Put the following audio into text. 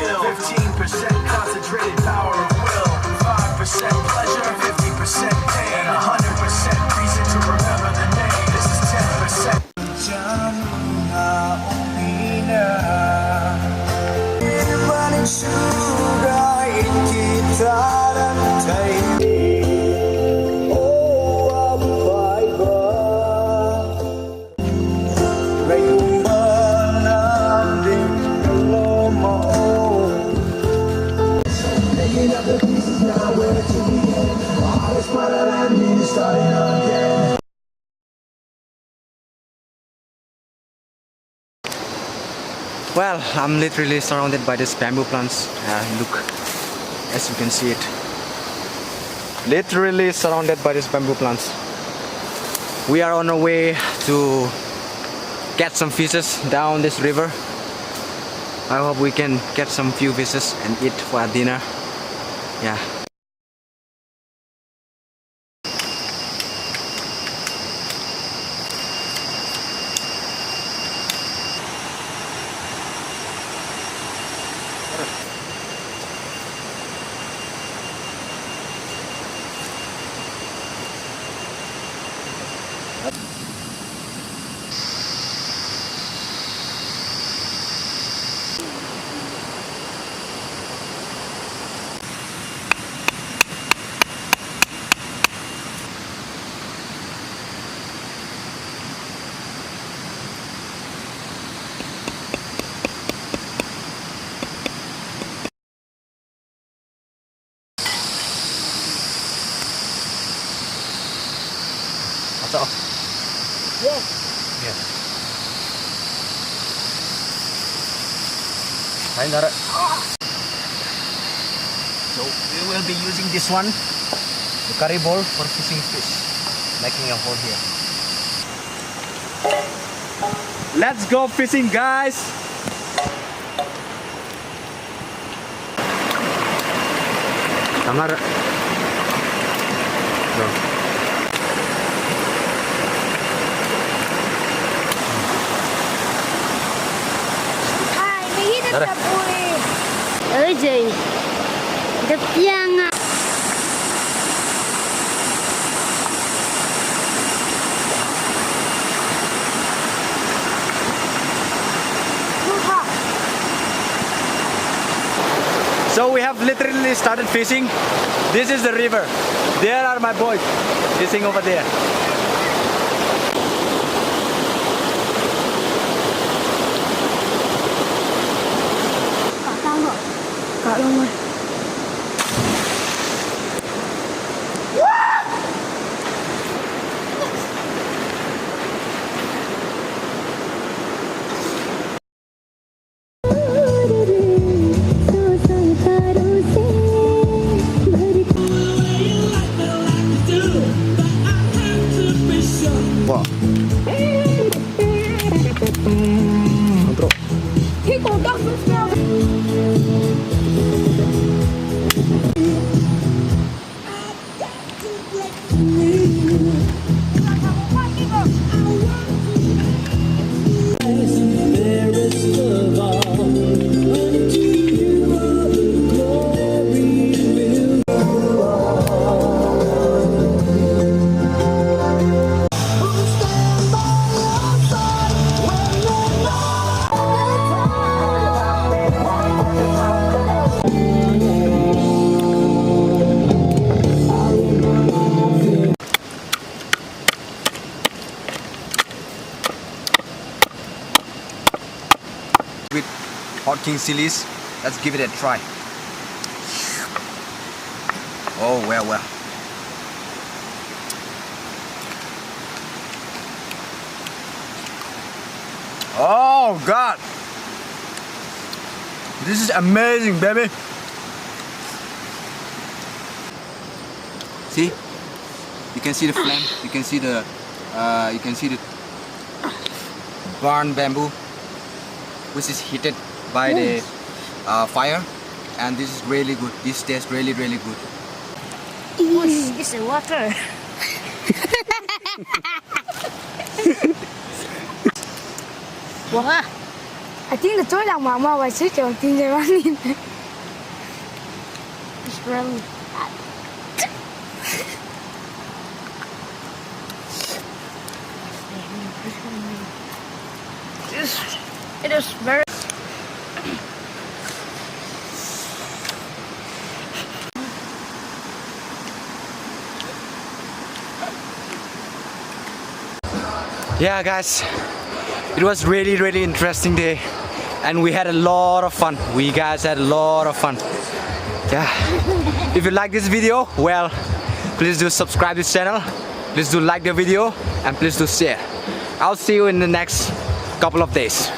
skill. 15% concentrated power of will. 5% pleasure, 50% pain, and 100% reason to remember the name. This is 10%. Burning sugar in guitar and tape. Well, I'm literally surrounded by these bamboo plants. Look, as you can see it. Literally surrounded by these bamboo plants. We are on our way to catch some fishes down this river. I hope we can catch some few fishes and eat for dinner. Yeah. So, so we will be using this one, the curry bowl, for fishing fish, making a hole here. Let's go fishing, guys! Tamara. Go. Ơi gì đập giang à. So we have literally started fishing. This is the river. There are my boys fishing over there. Cả luôn rồi. Wow. Otro. With hot king chilies, let's give it a try. Oh well. Oh God, this is amazing, baby. See, you can see the flame. You can see the burn bamboo, which is heated by the fire, and this is really good. This tastes really good. It's the water. Buông à. I think the toy lang mama was such a thing they running. It's really bad. It is very. Yeah, guys, it was really interesting day, and we had a lot of fun. We guys had a lot of fun. Yeah. If you like this video, well, please do subscribe this channel. Please do like the video and please do share. I'll see you in the next couple of days.